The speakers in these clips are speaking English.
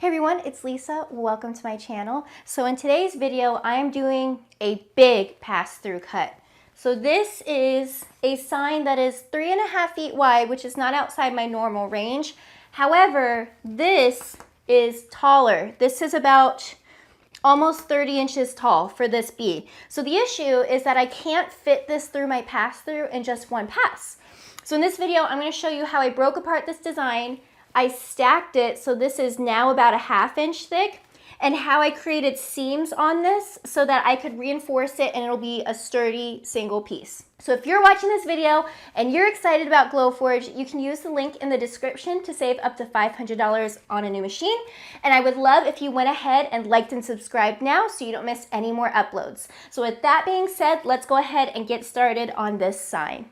Hey everyone, it's Lisa. Welcome to my channel. So in today's video, I am doing a big pass-through cut. So this is a sign that is 3.5 feet wide, which is not outside my normal range. However, this is taller. This is about almost 30 inches tall for this bead. So the issue is that I can't fit this through my pass-through in just one pass. So in this video, I'm going to show you how I broke apart this design. I stacked it, so this is now about a 1/2 inch thick, and how I created seams on this so that I could reinforce it and it'll be a sturdy single piece. So if you're watching this video and you're excited about Glowforge, you can use the link in the description to save up to $500 on a new machine. And I would love if you went ahead and liked and subscribed now so you don't miss any more uploads. So with that being said, let's go ahead and get started on this sign.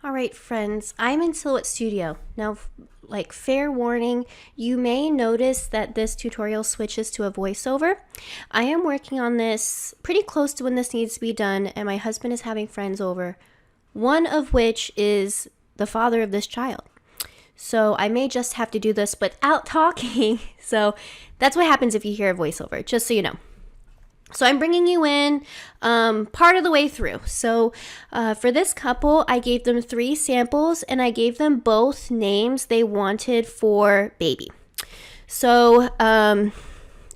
Alright friends, I'm in Silhouette Studio. Now, like fair warning, you may notice that this tutorial switches to a voiceover. I am working on this pretty close to when this needs to be done, and my husband is having friends over, one of which is the father of this child. So I may just have to do this without talking. So that's what happens if you hear a voiceover, just so you know. So I'm bringing you in part of the way through. So for this couple, I gave them 3 samples and I gave them both names they wanted for baby. So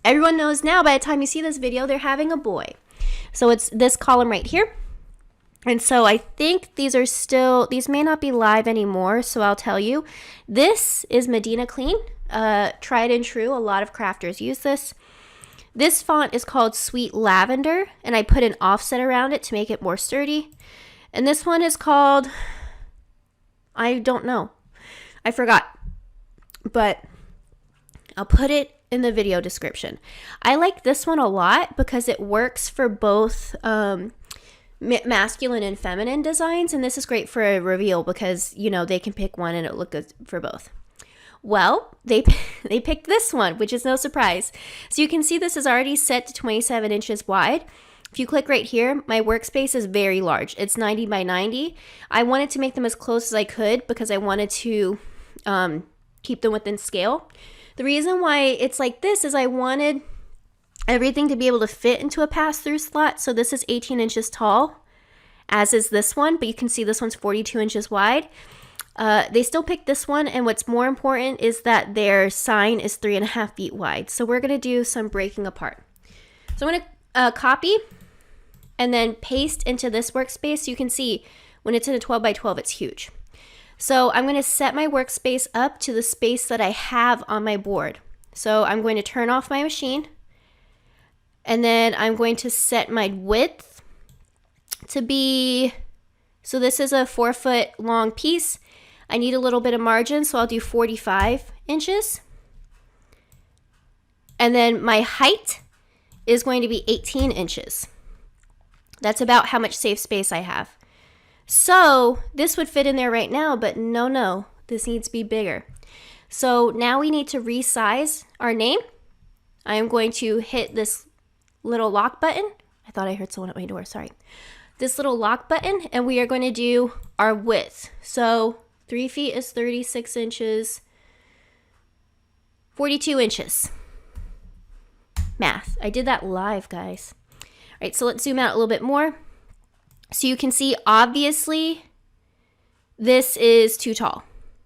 everyone knows now by the time you see this video, they're having a boy. So it's this column right here. And so I think these may not be live anymore, so I'll tell you. This is Medina Clean, tried and true. A lot of crafters use this. This font is called Sweet Lavender, and I put an offset around it to make it more sturdy. And this one is called, I don't know. I forgot. But I'll put it in the video description. I like this one a lot because it works for both masculine and feminine designs. And this is great for a reveal because, you know, they can pick one and it'll look good for both. Well, they picked this one, which is no surprise. So you can see this is already set to 27 inches wide. If you click right here, my workspace is very large. It's 90 by 90. I wanted to make them as close as I could because I wanted to keep them within scale. The reason why it's like this is I wanted everything to be able to fit into a pass-through slot. So this is 18 inches tall, as is this one, but you can see this one's 42 inches wide. They still picked this one, and what's more important is that their sign is 3.5 feet wide. So we're going to do some breaking apart. So I'm going to copy and then paste into this workspace. So you can see when it's in a 12 by 12, it's huge. So I'm going to set my workspace up to the space that I have on my board. So I'm going to turn off my machine, and then I'm going to set my width to be, so this is a 4-foot long piece. I need a little bit of margin, so I'll do 45 inches. And then my height is going to be 18 inches. That's about how much safe space I have. So this would fit in there right now, but no, this needs to be bigger. So now we need to resize our name. I am going to hit this little lock button. I thought I heard someone at my door, sorry. This little lock button, and we are going to do our width. So 3 feet is 36 inches, 42 inches. Math. I did that live, guys. All right, so let's zoom out a little bit more. So you can see, obviously, this is too tall.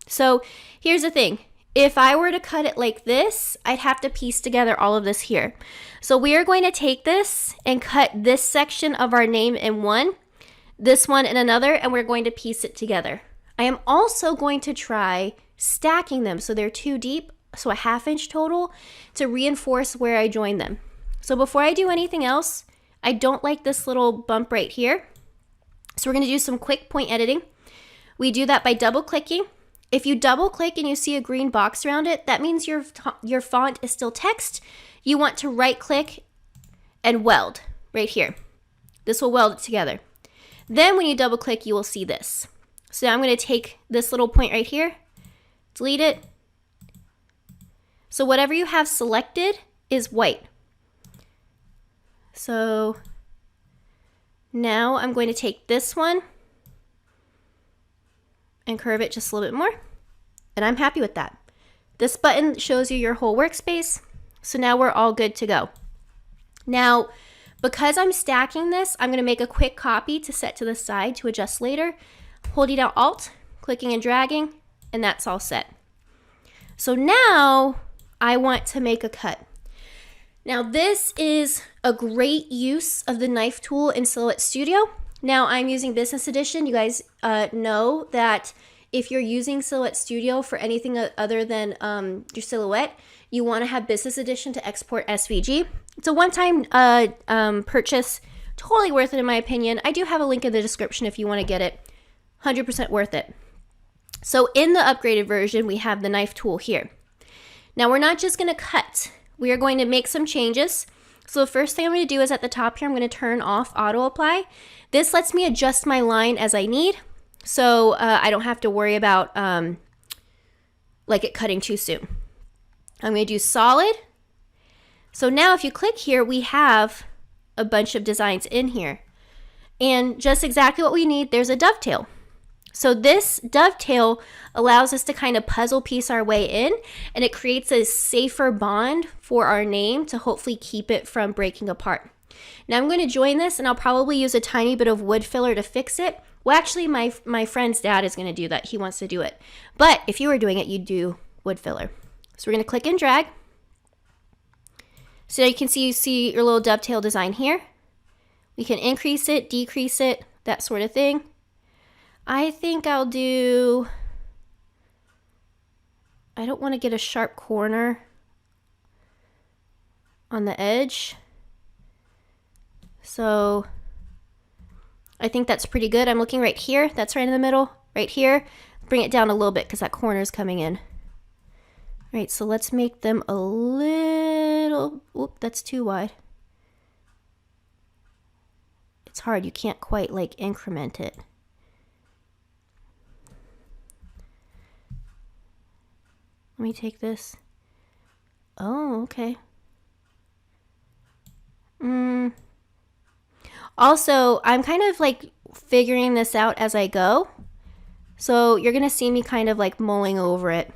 So here's the thing. If I were to cut it like this, I'd have to piece together all of this here. So we are going to take this and cut this section of our name in one, this one in another, and we're going to piece it together. I am also going to try stacking them so they're 2 deep, so a 1/2 inch total, to reinforce where I join them. So before I do anything else, I don't like this little bump right here. So we're going to do some quick point editing. We do that by double clicking. If you double click and you see a green box around it, that means your font is still text. You want to right click and weld right here. This will weld it together. Then when you double click, you will see this. So now I'm going to take this little point right here, delete it. So whatever you have selected is white. So now I'm going to take this one and curve it just a little bit more. And I'm happy with that. This button shows you your whole workspace. So now we're all good to go. Now, because I'm stacking this, I'm going to make a quick copy to set to the side to adjust later. Holding down Alt, clicking and dragging, and that's all set. So now I want to make a cut. Now this is a great use of the knife tool in Silhouette Studio. Now I'm using Business Edition. You guys know that if you're using Silhouette Studio for anything other than your Silhouette, you want to have Business Edition to export SVG. It's a one-time purchase, totally worth it in my opinion. I do have a link in the description if you want to get it. 100% worth it. So in the upgraded version, we have the knife tool here. Now we're not just going to cut. We are going to make some changes. So the first thing I'm going to do is at the top here, I'm going to turn off auto apply. This lets me adjust my line as I need. So I don't have to worry about like it cutting too soon. I'm going to do solid. So now if you click here, we have a bunch of designs in here. And just exactly what we need, there's a dovetail. So this dovetail allows us to kind of puzzle piece our way in, and it creates a safer bond for our name to hopefully keep it from breaking apart. Now I'm going to join this, and I'll probably use a tiny bit of wood filler to fix it. Well, actually, my friend's dad is going to do that. He wants to do it. But if you were doing it, you'd do wood filler. So we're going to click and drag. So you can see your little dovetail design here. We can increase it, decrease it, that sort of thing. I think I'll do, I don't want to get a sharp corner on the edge. So I think that's pretty good. I'm looking right here. That's right in the middle, right here. Bring it down a little bit because that corner is coming in. All right, so let's make them a little, whoop, that's too wide. It's hard, you can't quite like increment it. Let me take this. Oh, okay. Also, I'm kind of like figuring this out as I go. So you're going to see me kind of like mulling over it.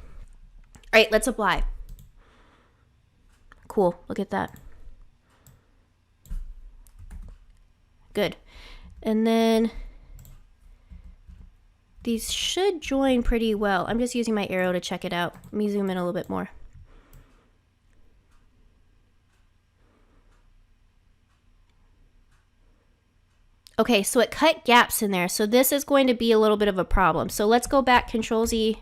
All right, let's apply. Cool, look at that. Good. And then these should join pretty well. I'm just using my arrow to check it out. Let me zoom in a little bit more. Okay, so it cut gaps in there. So this is going to be a little bit of a problem. So let's go back, Control Z,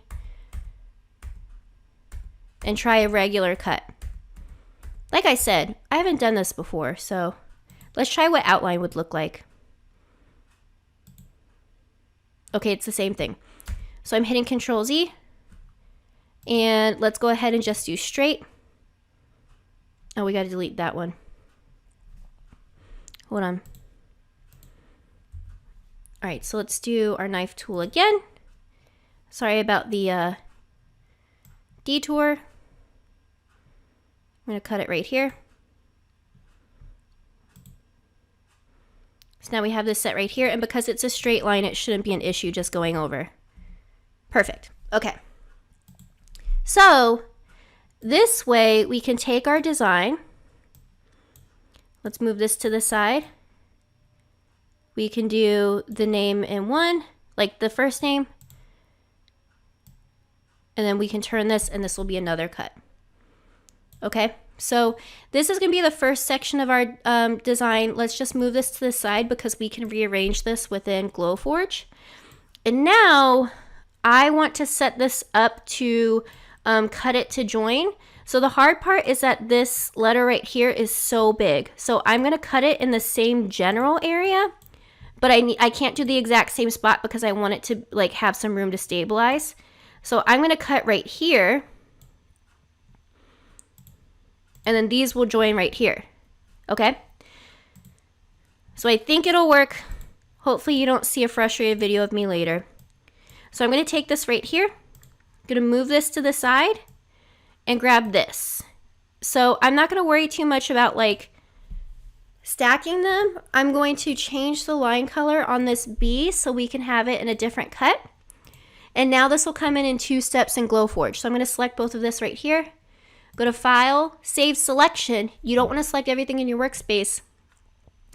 and try a regular cut. Like I said, I haven't done this before, so let's try what outline would look like. Okay, it's the same thing. So I'm hitting Control Z, and let's go ahead and just do straight. Oh, we got to delete that one. Hold on. All right, so let's do our knife tool again. Sorry about the detour. I'm going to cut it right here. So now we have this set right here, and because it's a straight line, it shouldn't be an issue just going over. Perfect. Okay. So this way we can take our design. Let's move this to the side. We can do the name in one, like the first name. And then we can turn this, and this will be another cut. Okay. So this is going to be the first section of our design. Let's just move this to the side because we can rearrange this within Glowforge. And now I want to set this up to cut it to join. So the hard part is that this letter right here is so big. So I'm going to cut it in the same general area, but I can't do the exact same spot because I want it to like have some room to stabilize. So I'm going to cut right here. And then these will join right here. Okay? So I think it'll work. Hopefully you don't see a frustrated video of me later. So I'm going to take this right here. I'm going to move this to the side and grab this. So I'm not going to worry too much about like stacking them. I'm going to change the line color on this B so we can have it in a different cut. And now this will come in 2 steps in Glowforge. So I'm going to select both of this right here. Go to File, Save Selection. You don't want to select everything in your workspace.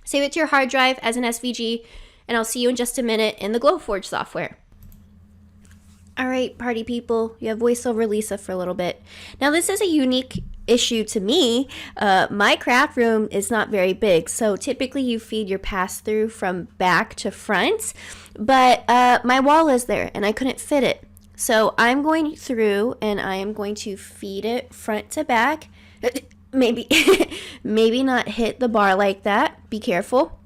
Save it to your hard drive as an SVG, and I'll see you in just a minute in the Glowforge software. All right, party people, you have VoiceOver Lisa for a little bit. Now this is a unique issue to me. My craft room is not very big, so typically you feed your pass-through from back to front, but my wall is there and I couldn't fit it. So I'm going through and I am going to feed it front to back. Maybe not hit the bar like that. Be careful.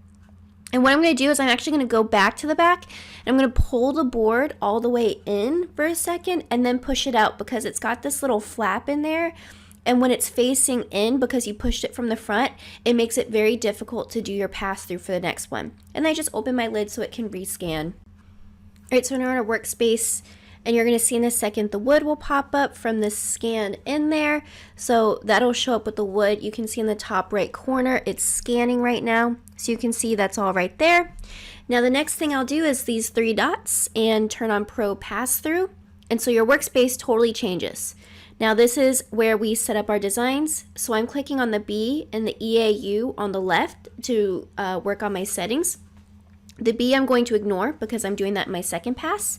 And what I'm going to do is I'm actually going to go back to the back and I'm going to pull the board all the way in for a second and then push it out because it's got this little flap in there. And when it's facing in, because you pushed it from the front, it makes it very difficult to do your pass-through for the next one. And I just open my lid so it can rescan. All right, so now we're in our workspace. And you're going to see in a second the wood will pop up from the scan in there. So that'll show up with the wood. You can see in the top right corner, it's scanning right now. So you can see that's all right there. Now the next thing I'll do is these 3 dots and turn on Pro Pass-Through. And so your workspace totally changes. Now this is where we set up our designs. So I'm clicking on the B and the EAU on the left to work on my settings. The B I'm going to ignore because I'm doing that in my second pass.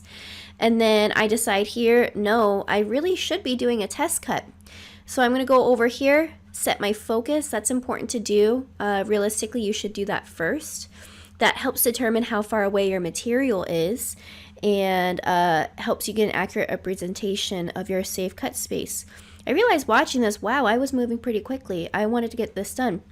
And then I decide here, no, I really should be doing a test cut. So I'm going to go over here, set my focus. That's important to do. Realistically, you should do that first. That helps determine how far away your material is and helps you get an accurate representation of your safe cut space. I realized watching this, wow, I was moving pretty quickly. I wanted to get this done.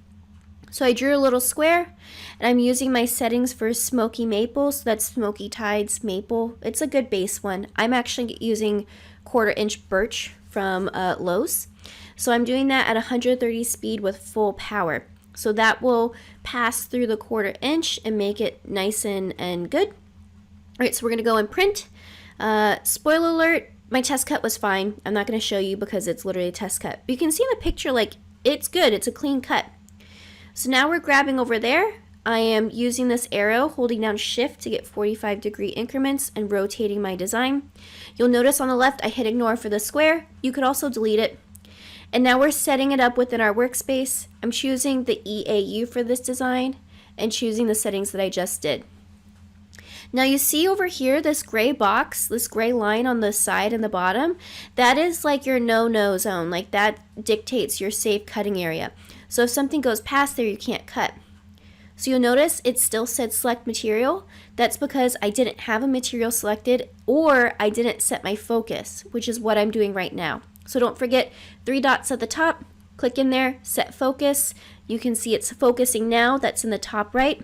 So I drew a little square, and I'm using my settings for Smoky Maple, so that's Smoky Tides Maple. It's a good base one. I'm actually using 1/4 inch birch from Lowe's. So I'm doing that at 130 speed with full power. So that will pass through the 1/4 inch and make it nice and good. All right, so we're going to go and print. Spoiler alert, my test cut was fine. I'm not going to show you because it's literally a test cut. But you can see in the picture, like, it's good. It's a clean cut. So now we're grabbing over there. I am using this arrow, holding down Shift to get 45-degree increments and rotating my design. You'll notice on the left I hit ignore for the square. You could also delete it. And now we're setting it up within our workspace. I'm choosing the EAU for this design and choosing the settings that I just did. Now you see over here this gray box, this gray line on the side and the bottom, that is like your no-no zone. Like that dictates your safe cutting area. So if something goes past there, you can't cut. So you'll notice it still said select material. That's because I didn't have a material selected or I didn't set my focus, which is what I'm doing right now. So don't forget 3 dots at the top, click in there, set focus. You can see it's focusing now, that's in the top right.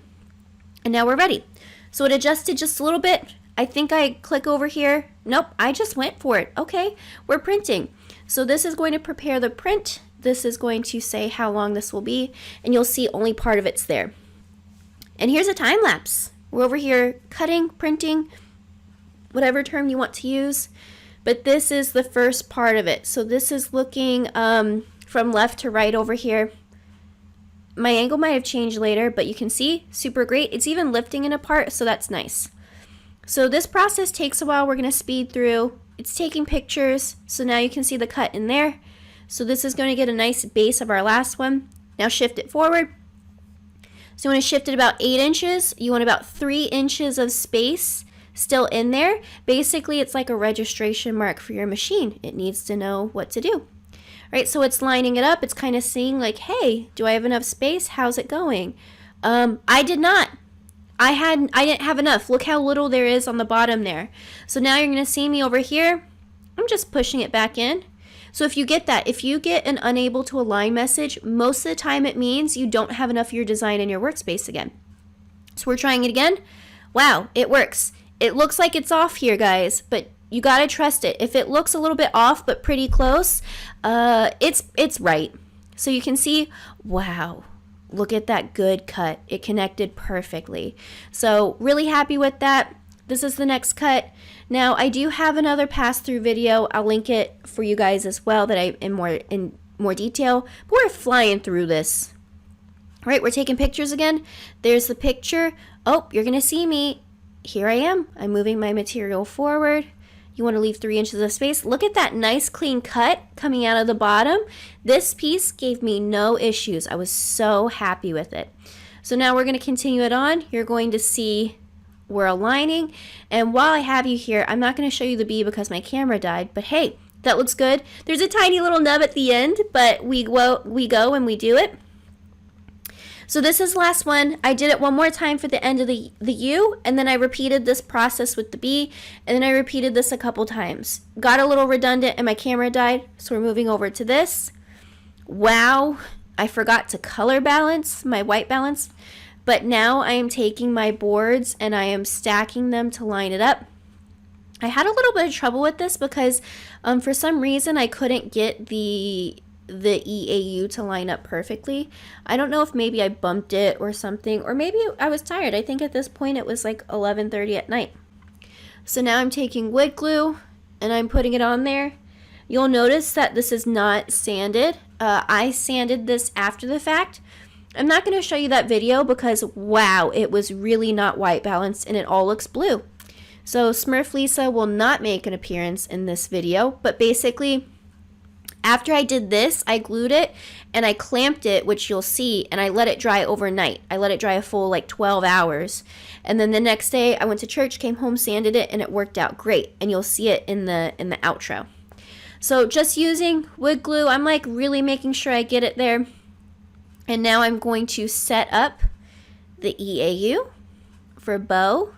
And now we're ready. So it adjusted just a little bit. I think I click over here. Nope, I just went for it. Okay, we're printing. So this is going to prepare the print. This is going to say how long this will be, and you'll see only part of it's there. And here's a time lapse. We're over here cutting, printing, whatever term you want to use. But this is the first part of it. So this is looking from left to right over here. My angle might have changed later, but you can see, super great. It's even lifting it apart, so that's nice. So this process takes a while. We're going to speed through. It's taking pictures, so now you can see the cut in there. So this is going to get a nice base of our last one. Now shift it forward. So you want to shift it about 8 inches. You want about 3 inches of space still in there. Basically, it's like a registration mark for your machine. It needs to know what to do. All right, so it's lining it up. It's kind of seeing like, hey, do I have enough space? How's it going? I did not. I didn't have enough. Look how little there is on the bottom there. So now you're going to see me over here. I'm just pushing it back in. So if you get that, if you get an unable to align message, most of the time it means you don't have enough of your design in your workspace again. So we're trying it again. Wow, it works. It looks like it's off here, guys, but you gotta trust it. If it looks a little bit off but pretty close, it's right. So you can see, wow, look at that good cut. It connected perfectly. So really happy with that. This is the next cut. Now I do have another pass-through video. I'll link it for you guys as well that I in more detail. But we're flying through this. All right, we're taking pictures again. There's the picture. Oh, you're gonna see me. Here I am. I'm moving my material forward. You want to leave 3 inches of space. Look at that nice clean cut coming out of the bottom. This piece gave me no issues. I was so happy with it. So now we're going to continue it on. You're going to see we're aligning. And while I have you here, I'm not going to show you the bee because my camera died, but hey, that looks good. There's a tiny little nub at the end, but we go and we do it. So this is the last one. I did it one more time for the end of the U, and then I repeated this process with the B, and then I repeated this a couple times. Got a little redundant and my camera died, so we're moving over to this. Wow, I forgot to color balance, my white balance, but now I am taking my boards and I am stacking them to line it up. I had a little bit of trouble with this because for some reason I couldn't get the EAU to line up perfectly. I don't know if maybe I bumped it or something, or maybe I was tired. I think at this point it was like 11:30 at night. So now I'm taking wood glue and I'm putting it on there. You'll notice that this is not sanded. I sanded this after the fact. I'm not going to show you that video because wow, it was really not white balanced and it all looks blue. So Smurf Lisa will not make an appearance in this video, but basically after I did this, I glued it and I clamped it, which you'll see, and I let it dry overnight. I let it dry a full like 12 hours. And then the next day I went to church, came home, sanded it, and it worked out great. And you'll see it in the outro. So just using wood glue, I'm like really making sure I get it there. And now I'm going to set up the EAU for bow.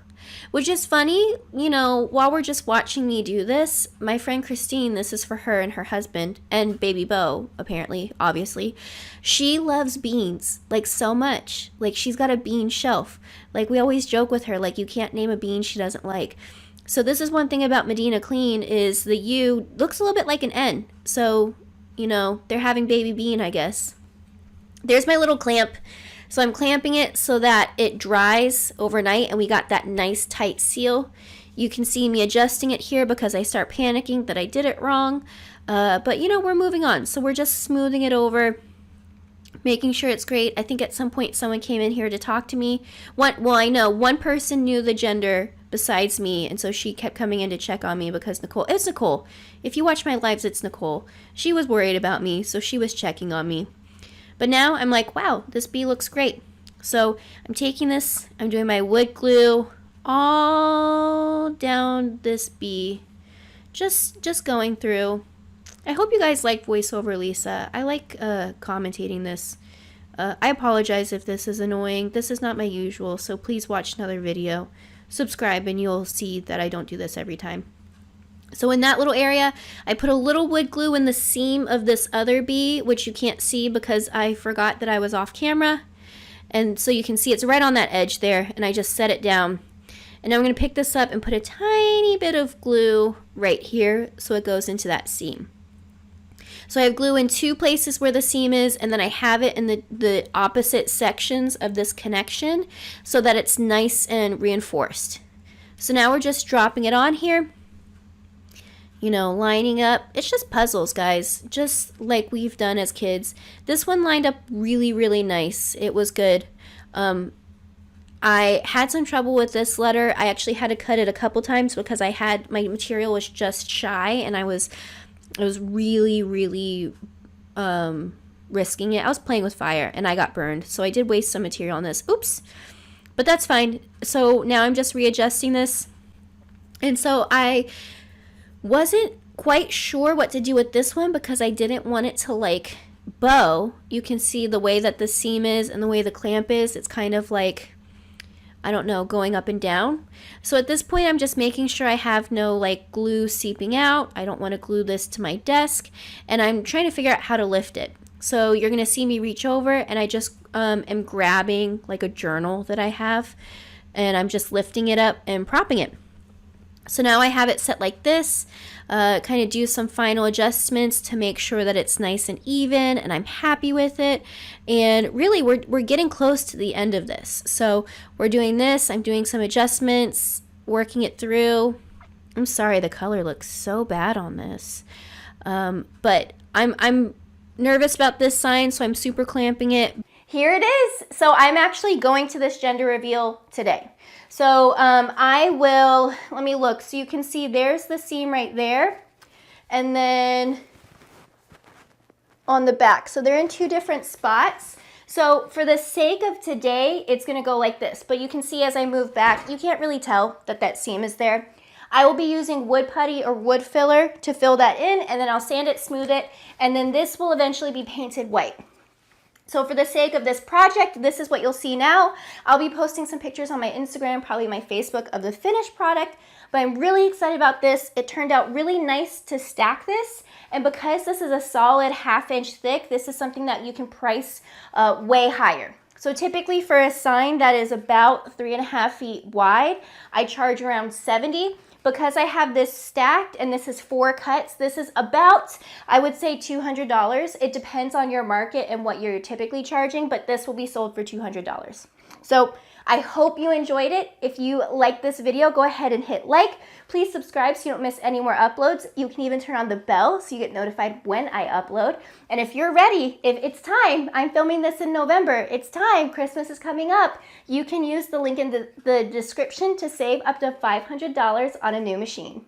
Which is funny, you know, while we're just watching me do this, my friend Christine, this is for her and her husband, and baby Bo, apparently, obviously, she loves beans, like so much. Like she's got a bean shelf. Like we always joke with her, like you can't name a bean she doesn't like. So this is one thing about Medina Clean is the U looks a little bit like an N. So, you know, they're having baby bean, I guess. There's my little clamp. So I'm clamping it so that it dries overnight and we got that nice tight seal. You can see me adjusting it here because I start panicking that I did it wrong. But you know, we're moving on. So we're just smoothing it over, making sure it's great. I think at some point someone came in here to talk to me. Well, I know one person knew the gender besides me, and so she kept coming in to check on me because it's Nicole. If you watch my lives, it's Nicole. She was worried about me, so she was checking on me. But now I'm like, wow, this bee looks great. So I'm taking this, I'm doing my wood glue all down this bee, just going through. I hope you guys like voiceover Lisa. I like commentating this. I apologize if this is annoying. This is not my usual, so please watch another video. Subscribe and you'll see that I don't do this every time. So in that little area, I put a little wood glue in the seam of this other bee, which you can't see because I forgot that I was off camera. And so you can see it's right on that edge there, and I just set it down. And now I'm going to pick this up and put a tiny bit of glue right here so it goes into that seam. So I have glue in 2 places where the seam is, and then I have it in the opposite sections of this connection so that it's nice and reinforced. So now we're just dropping it on here. You know, lining up. It's just puzzles, guys, just like we've done as kids. This one lined up really, really nice. It was good. I had some trouble with this letter. I actually had to cut it a couple times because my material was just shy, and I was really, really risking it. I was playing with fire, and I got burned, so I did waste some material on this. Oops. But that's fine. So now I'm just readjusting this. And so I wasn't quite sure what to do with this one because I didn't want it to like bow. You can see the way that the seam is and the way the clamp is. It's kind of like, I don't know, going up and down. So at this point, I'm just making sure I have no like glue seeping out. I don't want to glue this to my desk, and I'm trying to figure out how to lift it. So you're going to see me reach over, and I just am grabbing like a journal that I have, and I'm just lifting it up and propping it. So now I have it set like this, kind of do some final adjustments to make sure that it's nice and even, and I'm happy with it. And really, we're getting close to the end of this. So we're doing this, I'm doing some adjustments, working it through. I'm sorry, the color looks so bad on this. But I'm nervous about this sign, so I'm super clamping it. here it is. So I'm actually going to this gender reveal today. So I will, let me look. So you can see there's the seam right there. And then on the back. So they're in two different spots. So for the sake of today, it's gonna go like this. But you can see as I move back, you can't really tell that that seam is there. I will be using wood putty or wood filler to fill that in, and then I'll sand it, smooth it, and then this will eventually be painted white. So for the sake of this project, this is what you'll see now. I'll be posting some pictures on my Instagram, probably my Facebook, of the finished product, but I'm really excited about this. It turned out really nice to stack this, and because this is a solid 1/2 inch thick, this is something that you can price way higher. So typically for a sign that is about 3.5 feet wide, I charge around $70. Because I have this stacked and this is 4 cuts, this is about, I would say, $200. It depends on your market and what you're typically charging, but this will be sold for $200. So I hope you enjoyed it. If you like this video, go ahead and hit like. Please subscribe so you don't miss any more uploads. You can even turn on the bell so you get notified when I upload. And if you're ready, if it's time, I'm filming this in November, it's time, Christmas is coming up, you can use the link in the description to save up to $500 on a new machine.